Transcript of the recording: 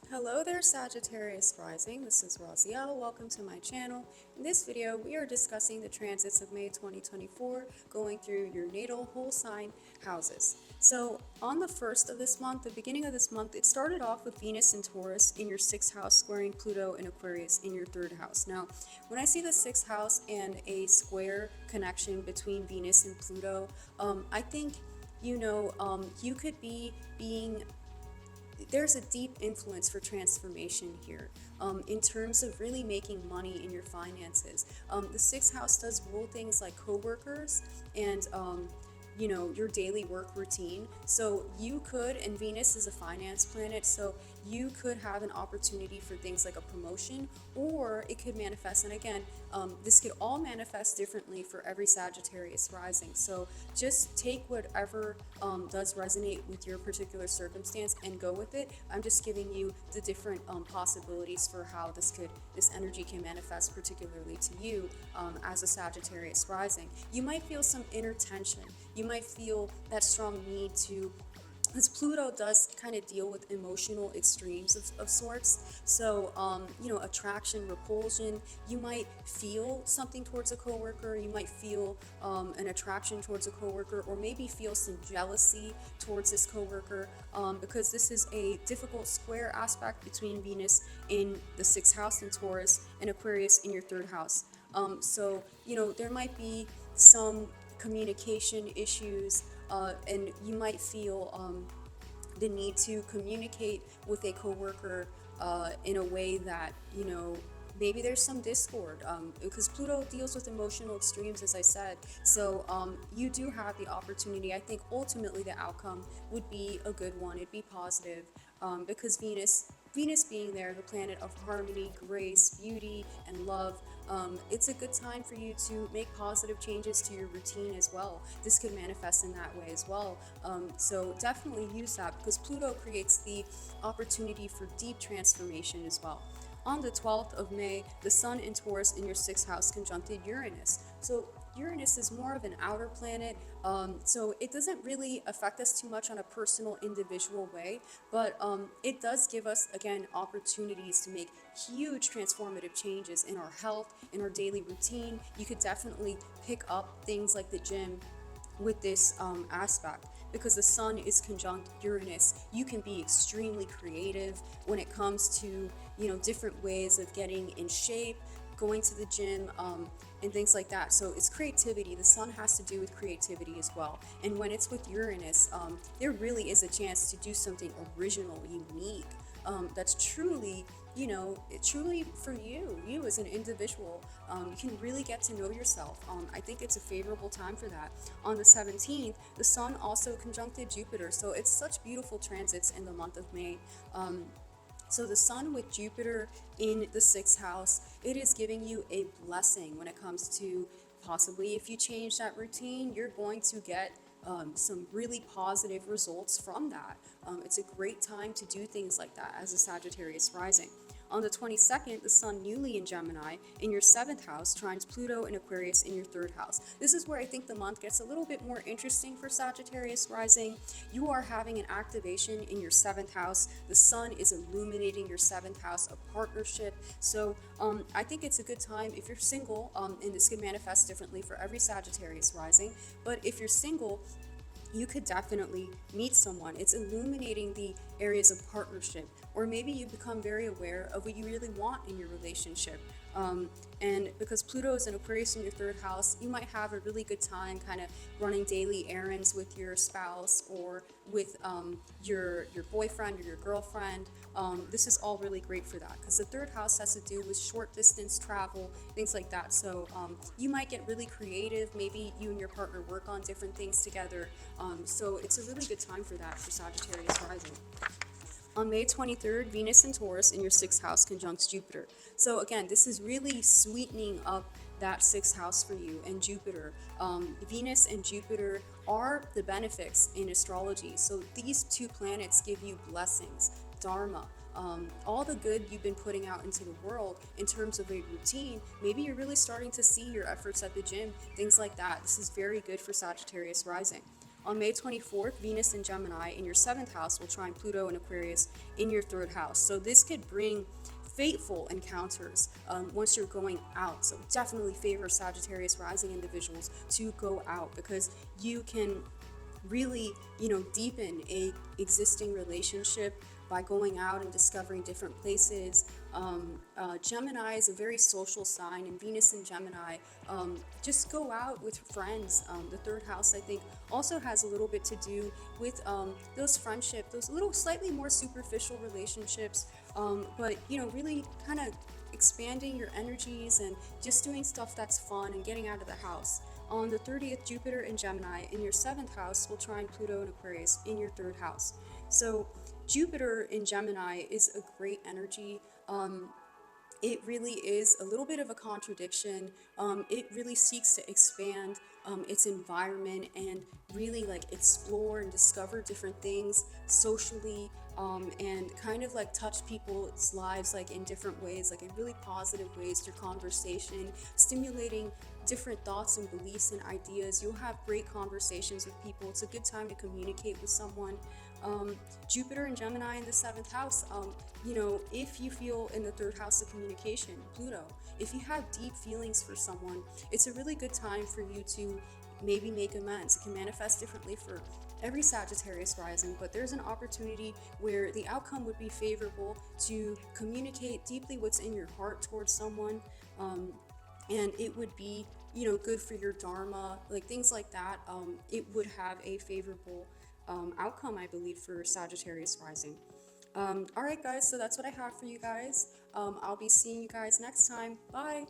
Hello there, Sagittarius Rising. This is Raziel. Welcome to my channel. In this video, we are discussing the transits of May 2024 going through your natal whole sign houses. So, on the first of this month, the beginning of this month, it started off with Venus in Taurus in your sixth house, squaring Pluto and Aquarius in your third house. Now, when I see the sixth house and a square connection between Venus and Pluto, I think you could be being there's a deep influence for transformation here in terms of really making money in your finances. The sixth house does rule things like coworkers and your daily work routine. So you could, and Venus is a finance planet, so you could have an opportunity for things like a promotion, or it could manifest. And again, this could all manifest differently for every Sagittarius rising. So just take whatever does resonate with your particular circumstance and go with it. I'm just giving you the different possibilities for how this energy can manifest, particularly to you as a Sagittarius rising. You might feel some inner tension. You might feel that strong need to, because Pluto does kind of deal with emotional extremes of sorts. So, attraction, repulsion, you might feel something towards a coworker, you might feel an attraction towards a coworker, or maybe feel some jealousy towards this coworker, because this is a difficult square aspect between Venus in the sixth house in Taurus and Aquarius in your third house. There might be some communication issues, and you might feel the need to communicate with a coworker in a way that maybe there's some discord, because Pluto deals with emotional extremes, as I said. So you do have the opportunity. I think ultimately the outcome would be a good one. It'd be positive, because Venus being there, the planet of harmony, grace, beauty, and love, it's a good time for you to make positive changes to your routine as well. This could manifest in that way as well. So definitely use that, because Pluto creates the opportunity for deep transformation as well. On the 12th of May, the Sun in Taurus in your sixth house conjuncted Uranus. So Uranus is more of an outer planet, so it doesn't really affect us too much on a personal, individual way, but it does give us, again, opportunities to make huge transformative changes in our health, in our daily routine. You could definitely pick up things like the gym with this aspect, because the Sun is conjunct Uranus. You can be extremely creative when it comes to different ways of getting in shape, going to the gym, and things like that. So it's creativity. The Sun has to do with creativity as well. And when it's with Uranus, there really is a chance to do something original, unique, that's truly truly for you as an individual. You can really get to know yourself. I think it's a favorable time for that. On the 17th, the Sun also conjuncted Jupiter, so it's such beautiful transits in the month of May. So the Sun with Jupiter in the sixth house, it is giving you a blessing when it comes to, possibly if you change that routine, you're going to get some really positive results from that. It's a great time to do things like that as a Sagittarius rising. On the 22nd, the Sun newly in Gemini in your seventh house trines Pluto and Aquarius in your third house. This is where I think the month gets a little bit more interesting for Sagittarius rising. You are having an activation in your seventh house. The Sun is illuminating your seventh house of partnership. So I think it's a good time if you're single, and this can manifest differently for every Sagittarius rising, but if you're single, you could definitely meet someone. It's illuminating the areas of partnership, or maybe you become very aware of what you really want in your relationship. And because Pluto is in Aquarius in your third house, you might have a really good time kind of running daily errands with your spouse, or with your boyfriend or your girlfriend. This is all really great for that, because the third house has to do with short distance travel, things like that. So you might get really creative. Maybe you and your partner work on different things together. So it's a really good time for that for Sagittarius rising. On May 23rd, Venus in Taurus in your sixth house conjuncts Jupiter. So again, this is really sweetening up that sixth house for you and Jupiter. Venus and Jupiter are the benefics in astrology. So these two planets give you blessings, dharma, all the good you've been putting out into the world in terms of a routine. Maybe you're really starting to see your efforts at the gym, things like that. This is very good for Sagittarius rising. on May 24th, Venus in Gemini in your 7th house will trine Pluto and Aquarius in your 3rd house. So this could bring fateful encounters once you're going out. So definitely favor Sagittarius rising individuals to go out, because you can really, deepen a existing relationship by going out and discovering different places. Gemini is a very social sign, and Venus in Gemini, just go out with friends. The 3rd house, I think, also has a little bit to do with those friendships, those little slightly more superficial relationships, but really kind of expanding your energies and just doing stuff that's fun and getting out of the house. On the 30th, Jupiter in Gemini in your 7th house will trine Pluto and Aquarius in your 3rd house. So Jupiter in Gemini is a great energy. It really is a little bit of a contradiction. It really seeks to expand its environment and really like explore and discover different things socially, and kind of like touch people's lives like in different ways, like in really positive ways through conversation, stimulating different thoughts and beliefs and ideas. You'll have great conversations with people. It's a good time to communicate with someone. Jupiter and Gemini in the 7th house, if you feel in the 3rd house of communication, Pluto, if you have deep feelings for someone, it's a really good time for you to maybe make amends. It can manifest differently for every Sagittarius rising, but there's an opportunity where the outcome would be favorable to communicate deeply what's in your heart towards someone, and it would be good for your dharma, like things like that. It would have a favorable outcome, I believe, for Sagittarius rising. All right, guys, so that's what I have for you guys. I'll be seeing you guys next time. Bye.